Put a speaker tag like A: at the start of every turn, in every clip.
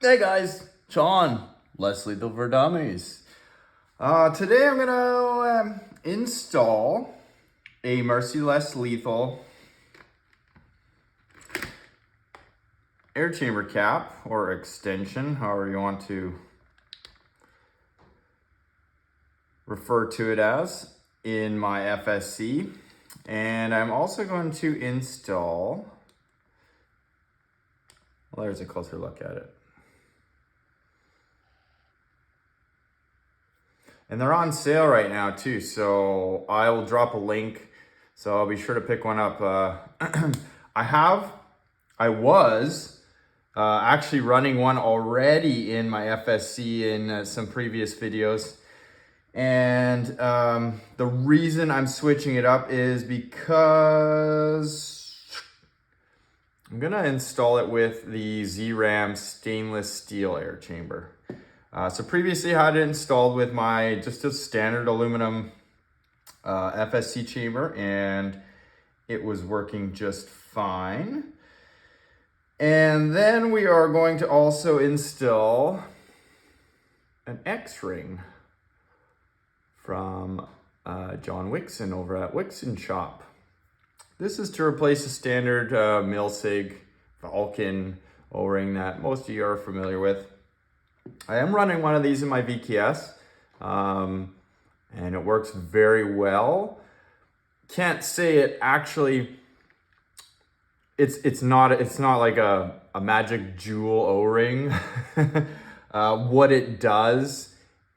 A: Hey guys, John, Less Lethal for Dummies. Today I'm gonna install a Merciless Lethal air chamber cap or extension, however you want to refer to it as, in my FSC. And I'm also going to install, well, there's a closer look at it. And they're on sale right now too, so I will drop a link. So I'll be sure to pick one up. I was actually running one already in my FSC in some previous videos. And the reason I'm switching it up is because I'm gonna install it with the Z-Ram stainless steel air chamber. So previously I had it installed with my just a standard aluminum FSC chamber, and it was working just fine. And then we are going to also install an X-ring from John Wixon over at Wixon Shop. This is to replace a standard Milsig Vulcan O-ring that most of you are familiar with. I am running one of these in my VKS, and it works very well. Can't say it actually. It's not like a magic jewel O-ring. What it does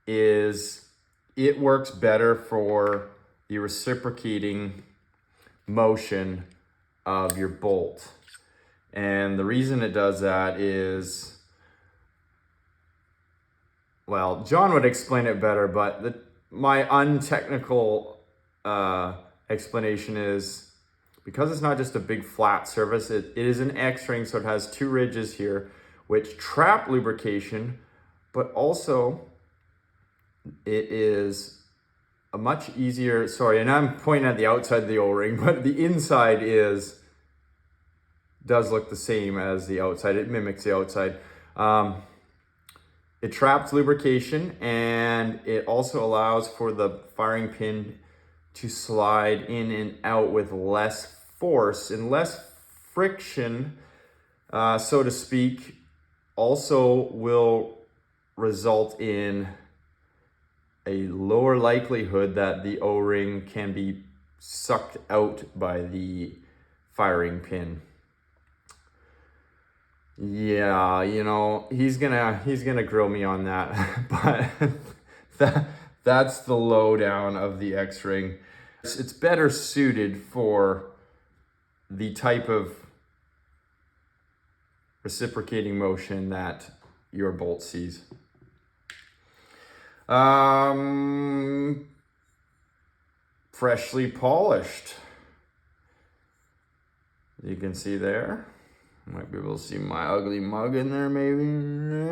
A: is it works better for the reciprocating motion of your bolt, and the reason it does that is, well, John would explain it better, but my untechnical explanation is because it's not just a big flat surface, it is an X-ring, so it has two ridges here which trap lubrication, but also it is a much easier, and I'm pointing at the outside of the O-ring, but the inside does look the same as the outside. It mimics the outside. It traps lubrication, and it also allows for the firing pin to slide in and out with less force and less friction, so to speak. Also will result in a lower likelihood that the O-ring can be sucked out by the firing pin. Yeah, you know, he's gonna grill me on that, but that's the lowdown of the X-ring. It's better suited for the type of reciprocating motion that your bolt sees. Freshly polished. You can see there. Might be able to see my ugly mug in there, maybe.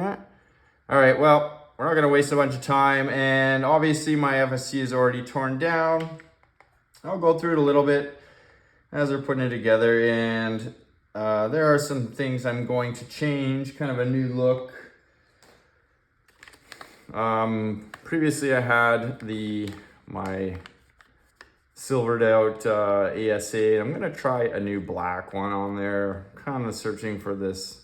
A: All right, well, we're not gonna waste a bunch of time, and obviously my FSC is already torn down. I'll go through it a little bit as we're putting it together, and there are some things I'm going to change, kind of a new look. Previously I had my silvered out ASA. I'm gonna try a new black one on there. Kind of searching for this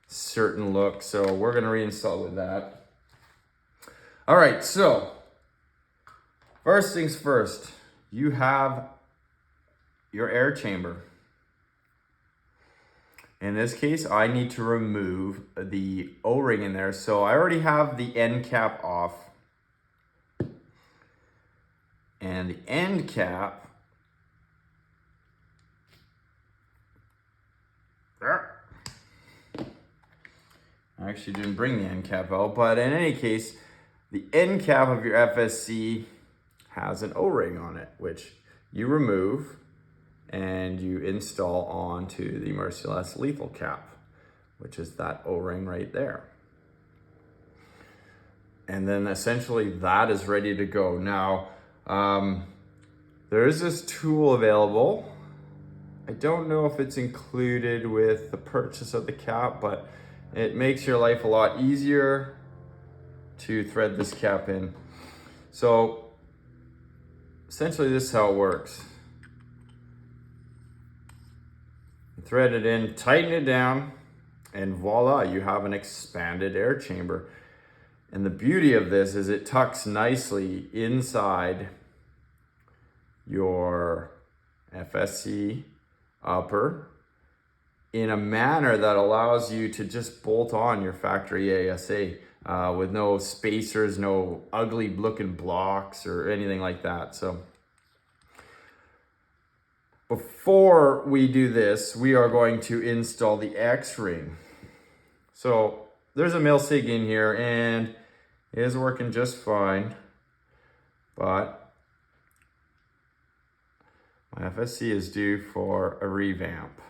A: certain look, so we're gonna reinstall with that. All right, so first things first, you have your air chamber. In this case, I need to remove the O-ring in there, so I already have the end cap off. And the end cap, I actually didn't bring the end cap out, but in any case, the end cap of your FSC has an O-ring on it, which you remove and you install onto the Merciless Lethal cap, which is that O-ring right there. And then essentially that is ready to go. Now, there is this tool available. I don't know if it's included with the purchase of the cap, but It makes your life a lot easier to thread this cap in. So essentially this is how it works. Thread it in, tighten it down, and voila, you have an expanded air chamber. And the beauty of this is it tucks nicely inside your FSC upper in a manner that allows you to just bolt on your factory ASA with no spacers, no ugly looking blocks or anything like that. So before we do this, we are going to install the X-ring. So there's a mill sig in here and it is working just fine, but my FSC is due for a revamp.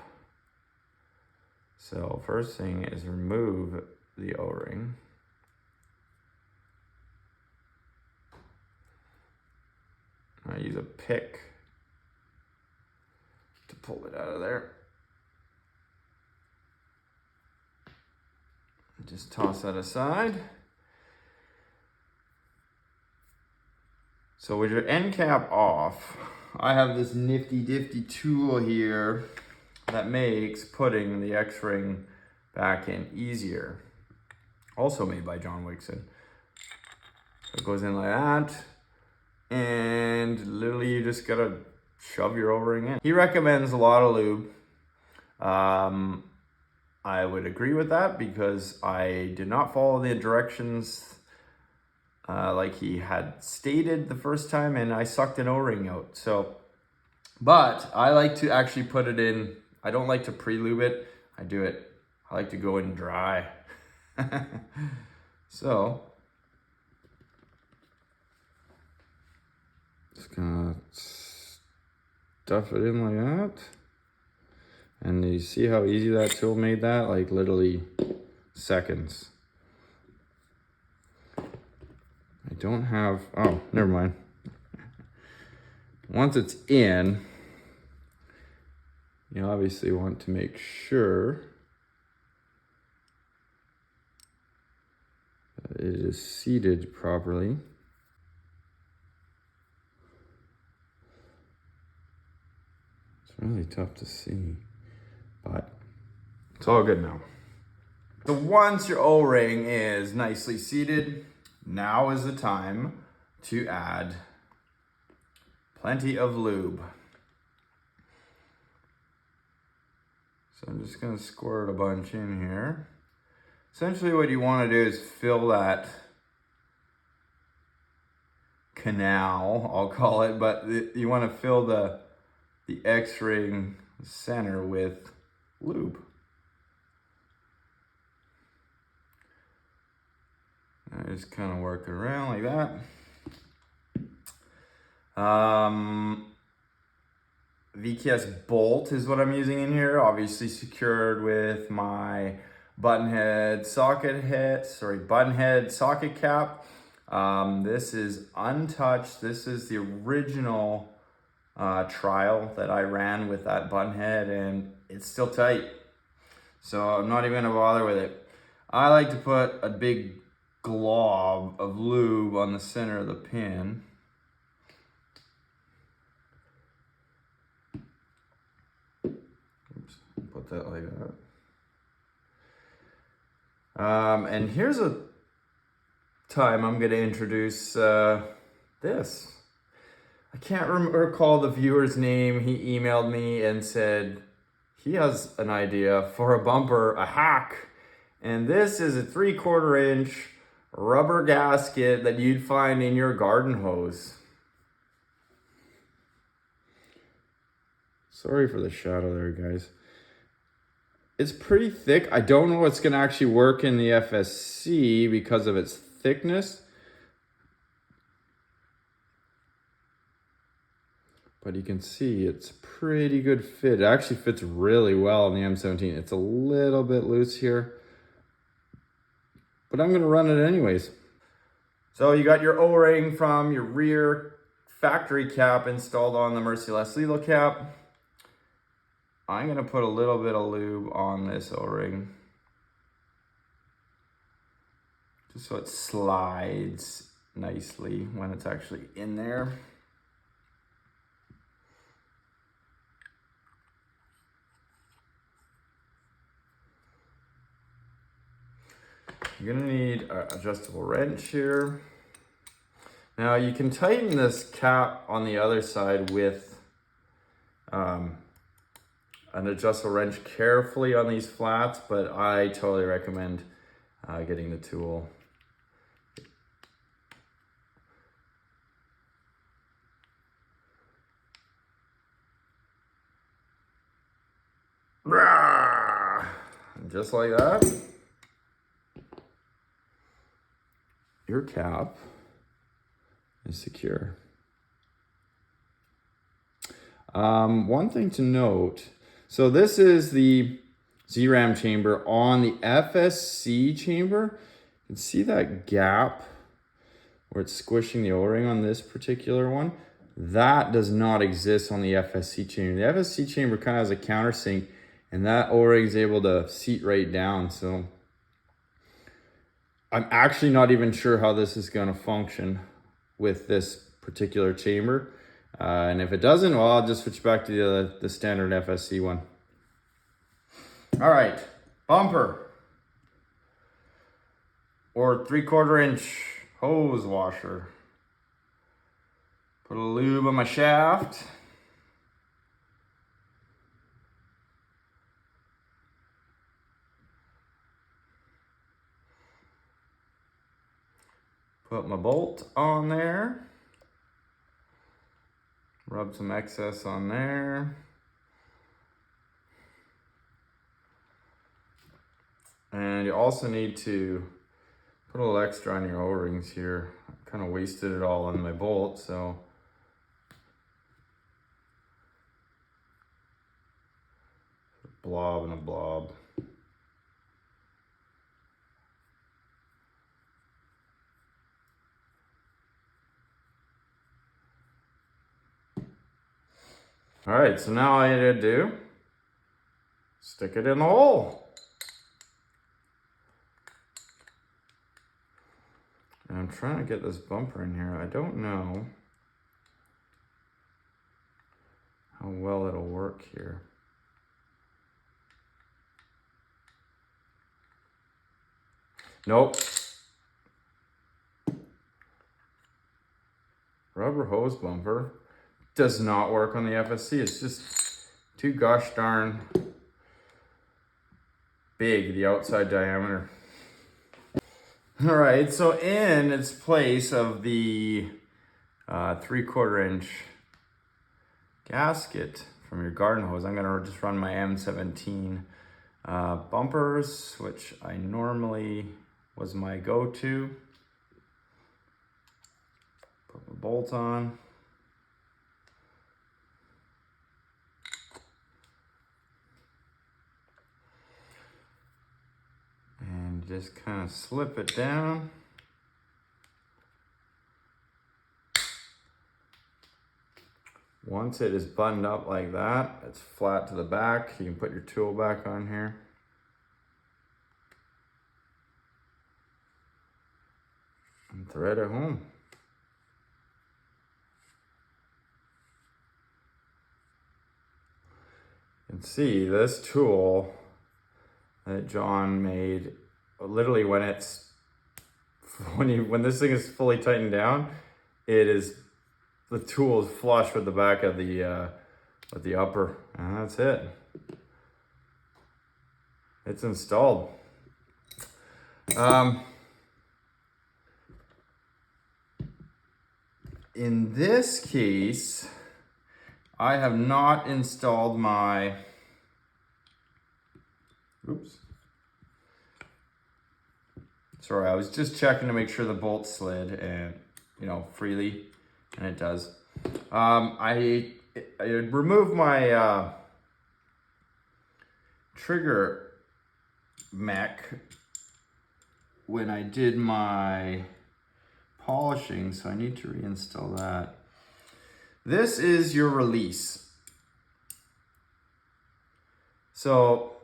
A: So first thing is remove the O-ring. I use a pick to pull it out of there. Just toss that aside. So with your end cap off, I have this nifty tool here that makes putting the X-ring back in easier. Also made by John Wixon. So it goes in like that, and literally you just gotta shove your O-ring in. He recommends a lot of lube. I would agree with that because I did not follow the directions like he had stated the first time, and I sucked an O-ring out. So, but I like to actually put it in. I don't like to pre-lube it. I like to go in dry. So, just gonna stuff it in like that. And you see how easy that tool made that? Like literally seconds. I don't have, oh, never mind. Once it's in, you obviously want to make sure that it is seated properly. It's really tough to see, but it's all good now. So once your O-ring is nicely seated, now is the time to add plenty of lube. So I'm just gonna squirt a bunch in here. Essentially what you wanna do is fill that canal, I'll call it, but you wanna fill the X-ring center with lube. I just kind of work it around like that. VKS bolt is what I'm using in here, obviously secured with my buttonhead socket cap. This is untouched. This is the original trial that I ran with that buttonhead, and it's still tight. So I'm not even gonna bother with it. I like to put a big glob of lube on the center of the pin. Oops, put that like that. And here's a time I'm gonna introduce this. I can't recall the viewer's name. He emailed me and said he has an idea for a bumper, a hack. And this is a 3/4 inch rubber gasket that you'd find in your garden hose. Sorry for the shadow there, guys. It's pretty thick. I don't know what's gonna actually work in the FSC because of its thickness. But you can see it's pretty good fit. It actually fits really well in the M17. It's a little bit loose here, but I'm gonna run it anyways. So you got your O-ring from your rear factory cap installed on the Merciless Lethal cap. I'm gonna put a little bit of lube on this O-ring. just so it slides nicely when it's actually in there. You're gonna need an adjustable wrench here. Now you can tighten this cap on the other side with an adjustable wrench carefully on these flats, but I totally recommend getting the tool. Just like that. Your cap is secure. One thing to note, so this is the Z-Ram chamber. On the FSC chamber, you can see that gap where it's squishing the O-ring on this particular one. That does not exist on the FSC chamber. The FSC chamber kind of has a countersink, and that O-ring is able to seat right down. So I'm actually not even sure how this is going to function with this particular chamber. And if it doesn't, well, I'll just switch back to the standard FSC one. All right, bumper or 3/4 inch hose washer. Put a lube on my shaft. Put my bolt on there. Rub some excess on there. And you also need to put a little extra on your O-rings here. I kind of wasted it all on my bolt, so a blob and a blob. All right, so now all you gotta do, stick it in the hole. And I'm trying to get this bumper in here. I don't know how well it'll work here. Nope. Rubber hose bumper does not work on the FSC. It's just too gosh darn big, the outside diameter. All right, so in its place of the 3/4 inch gasket from your garden hose, I'm gonna just run my M17 bumpers, which I normally was my go-to. Put the bolt on. And just kind of slip it down. Once it is buttoned up like that, it's flat to the back, you can put your tool back on here. And thread it home. You can see this tool that John made, literally when this thing is fully tightened down, the tool is flush with the back of the upper, and that's it. It's installed. In this case, I have not installed my, oops. Sorry, I was just checking to make sure the bolt slid and, freely, and it does. I removed my trigger mech when I did my polishing, so I need to reinstall that. This is your release. So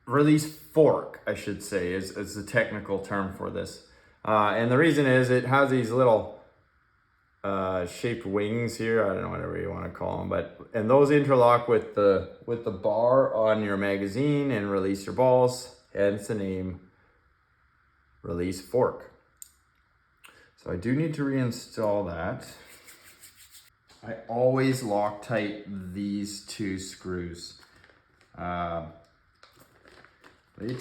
A: release fork, I should say, is the technical term for this. And the reason is it has these little shaped wings here. I don't know, whatever you want to call them, and those interlock with the bar on your magazine and release your balls, hence the name release fork. So I do need to reinstall that. I always Loctite these two screws. They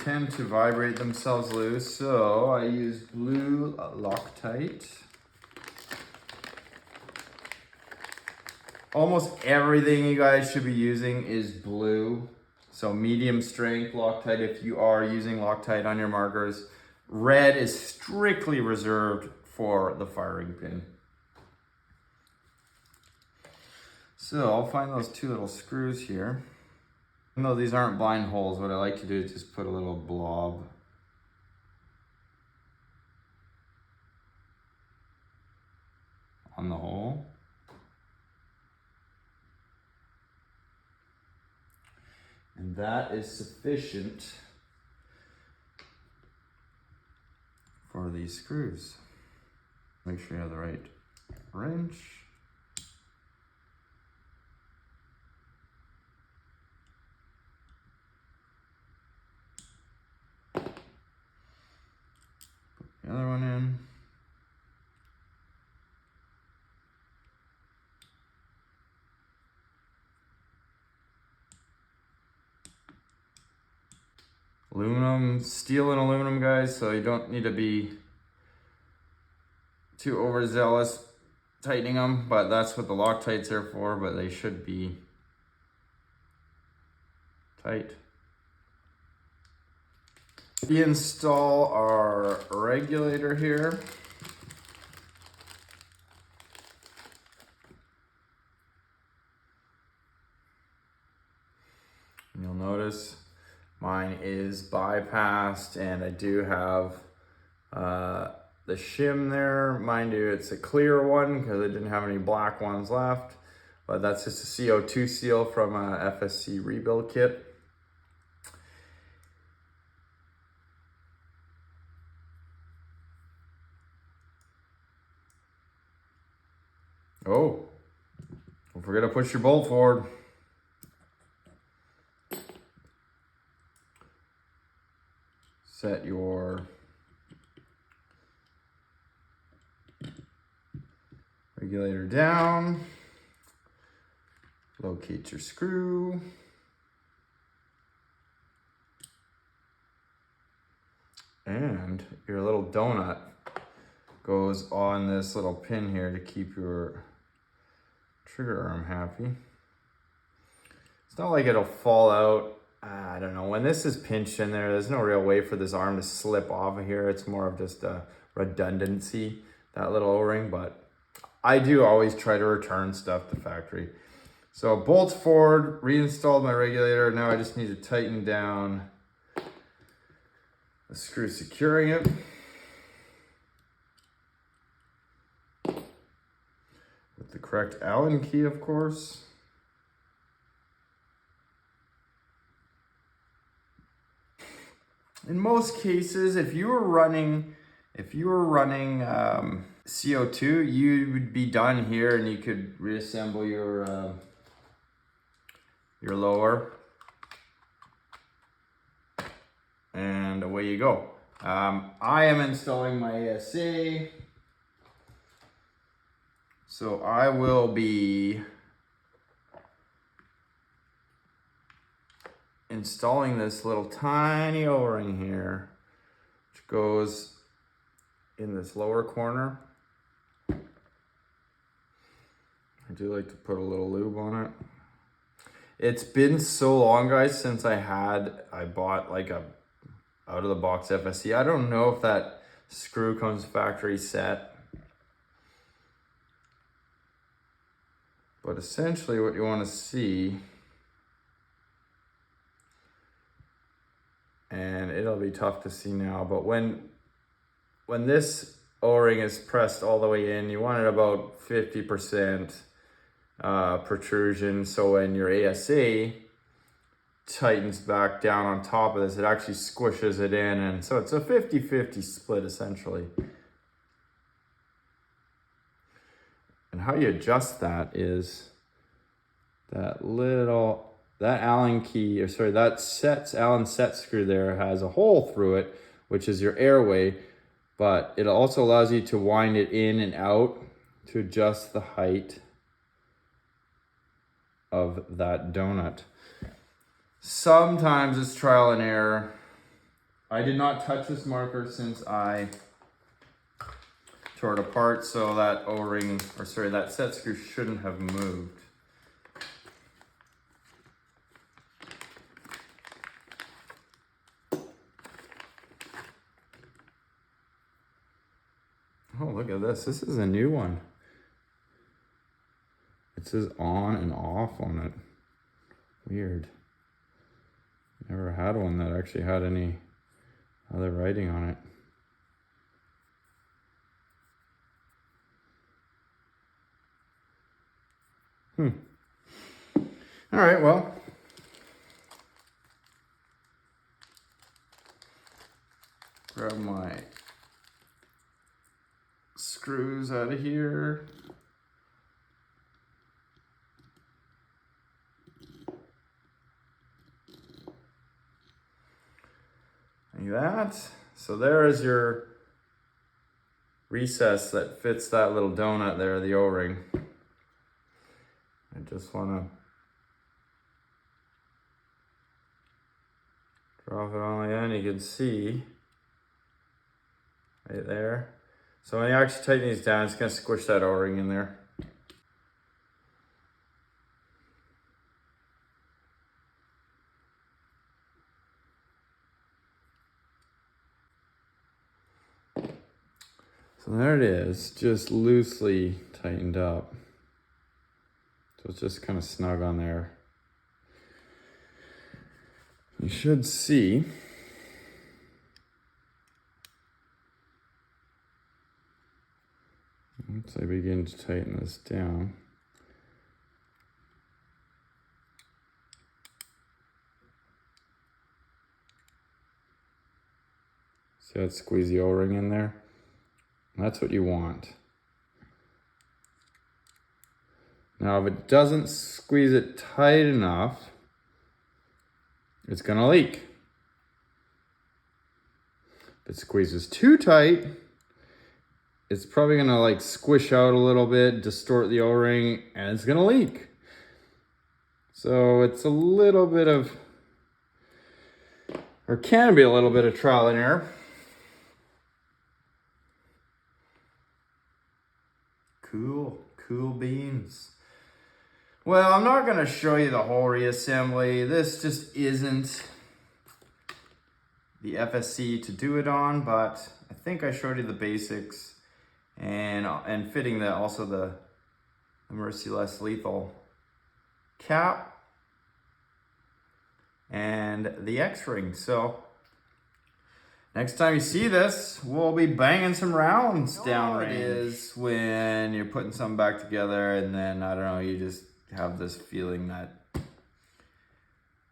A: tend to vibrate themselves loose, so I use blue Loctite. Almost everything you guys should be using is blue. So medium strength Loctite if you are using Loctite on your markers. Red is strictly reserved for the firing pin. So I'll find those two little screws here. Even though these aren't blind holes, what I like to do is just put a little blob on the hole. And that is sufficient for these screws. Make sure you have the right wrench. Put the other one in. Aluminum, steel and aluminum, guys, so you don't need to be too overzealous tightening them, but that's what the Loctite's are for, but they should be tight. We install our regulator here. And you'll notice mine is bypassed, and I do have the shim there. Mind you, it's a clear one because I didn't have any black ones left, but that's just a CO2 seal from a FSC rebuild kit. Oh, don't forget to push your bolt forward. Set your regulator down. Locate your screw. And your little donut goes on this little pin here to keep your trigger arm happy. It's not like it'll fall out. I don't know, when this is pinched in there, there's no real way for this arm to slip off of here. It's more of just a redundancy, that little O-ring, but I do always try to return stuff to factory. So bolts forward, reinstalled my regulator. Now I just need to tighten down the screw securing it. With the correct Allen key, of course. In most cases, if you were running CO2, you would be done here, and you could reassemble your lower, and away you go. I am installing my ASA, so I will be installing this little tiny O-ring here, which goes in this lower corner. I do like to put a little lube on it. It's been so long, guys, since I bought like a out of the box FSC. I don't know if that screw comes factory set, but essentially what you want to see, and it'll be tough to see now, but when this O-ring is pressed all the way in, you want it about 50% protrusion, so when your ASA tightens back down on top of this. It actually squishes it in, and so it's a 50-50 split essentially. And how you adjust that is that Allen key, or sorry, that Allen set screw there has a hole through it, which is your airway, but it also allows you to wind it in and out to adjust the height of that donut. Sometimes it's trial and error. I did not touch this marker since I tore it apart, so that O-ring, or sorry, that set screw shouldn't have moved. Oh, look at this. This is a new one. It says on and off on it. Weird. Never had one that actually had any other writing on it. All right, well. Grab my screws out of here. Like that. So there is your recess that fits that little donut there, the O-ring. I just want to drop it on the end. You can see right there. So when you actually tighten these down, it's going to squish that O-ring in there. So there it is, just loosely tightened up. So it's just kind of snug on there. You should see once I begin to tighten this down. See that squeezy O-ring in there? That's what you want. Now, if it doesn't squeeze it tight enough, it's gonna leak. If it squeezes too tight, it's probably gonna like squish out a little bit, distort the O-ring, and it's gonna leak. So it's a little bit of, or can be a little bit of trial and error. Cool beans. Well, I'm not gonna show you the whole reassembly. This just isn't the FSC to do it on, but I think I showed you the basics and fitting also the Merciless Lethal cap and the X-ring. So next time you see this, we'll be banging some rounds downrange. It is when you're putting something back together and then, I don't know, you just have this feeling that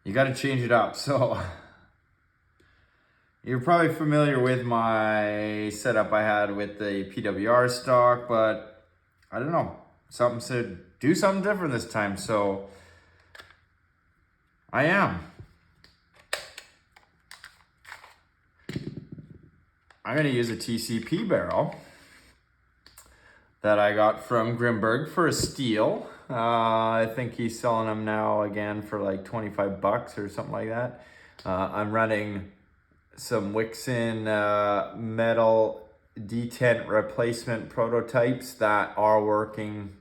A: you got to change it up. So you're probably familiar with my setup I had with the PWR stock, but I don't know, something said do something different this time. So I am. I'm going to use a TCP barrel that I got from Grimberg for a steal. I think he's selling them now again for like 25 bucks or something like that. I'm running some Wixon metal detent replacement prototypes that are working.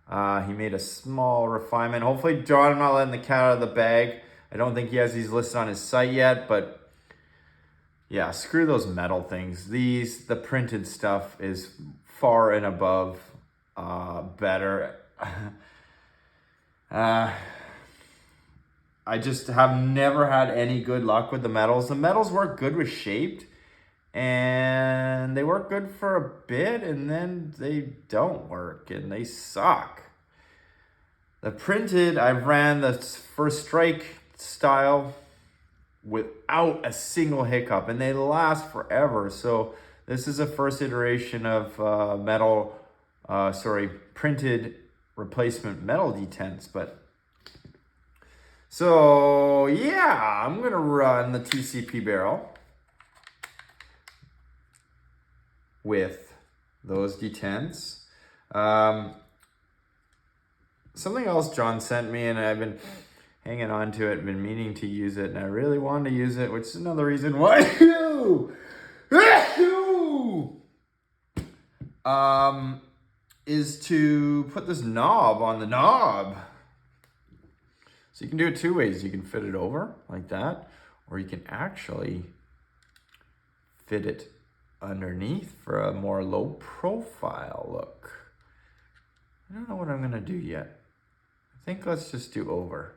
A: He made a small refinement. Hopefully, John, I'm not letting the cat out of the bag. I don't think he has these listed on his site yet, but yeah, screw those metal things. The printed stuff is far and above better. I just have never had any good luck with the metals. The metals work good with shaped, and they work good for a bit, and then they don't work, and they suck. The printed, I ran the first strike style without a single hiccup, and they last forever. So this is a first iteration of printed replacement metal detents. But so yeah, I'm gonna run the TCP barrel with those detents. Something else John sent me, and I've been hanging on to it, been meaning to use it, and I really wanted to use it, which is another reason why is to put this knob on the knob. So you can do it two ways. You can fit it over like that, or you can actually fit it underneath for a more low profile look. I don't know what I'm gonna do yet. I think let's just do over.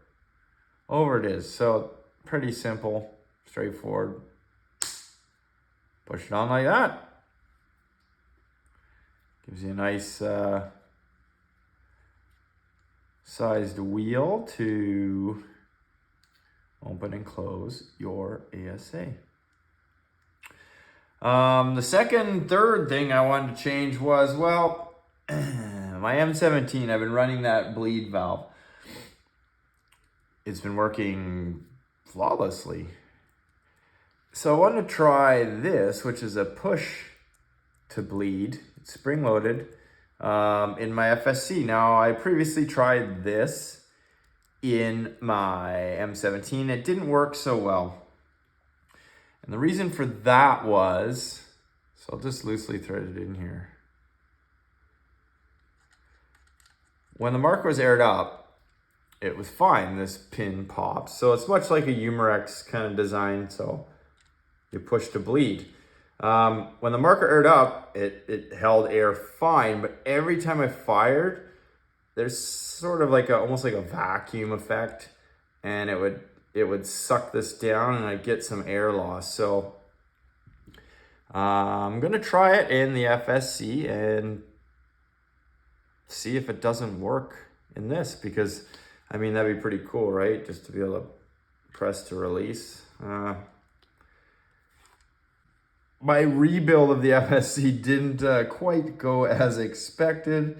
A: Over it is. So pretty simple, straightforward. Push it on like that. Gives you a nice sized wheel to open and close your ASA. The third thing I wanted to change was, well, my M17, I've been running that bleed valve. It's been working flawlessly. So I wanted to try this, which is a push to bleed. It's spring-loaded in my FSC. Now, I previously tried this in my M17. It didn't work so well. And the reason for that was, so I'll just loosely thread it in here. When the marker was aired up, it was fine. This pin pops. So it's much like a Humerex kind of design. So you push to bleed. When the marker aired up, it held air fine. But every time I fired, there's sort of like almost like a vacuum effect. And it would suck this down and I'd get some air loss. So I'm going to try it in the FSC and see if it doesn't work in this, because I mean, that'd be pretty cool, right? Just to be able to press to release. My rebuild of the FSC didn't quite go as expected.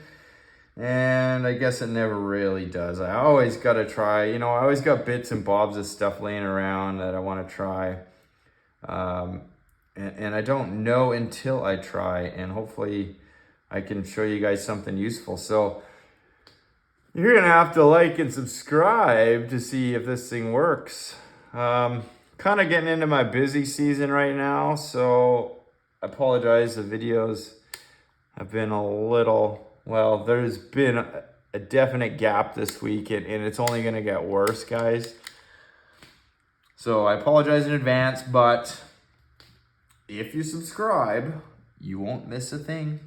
A: And I guess it never really does. I always got to try, I always got bits and bobs of stuff laying around that I want to try. And I don't know until I try, and hopefully I can show you guys something useful. So you're gonna have to like and subscribe to see if this thing works. Kind of getting into my busy season right now, so I apologize. The videos have been a little, well, there's been a definite gap this week, and it's only gonna get worse, guys. So I apologize in advance, but if you subscribe, you won't miss a thing.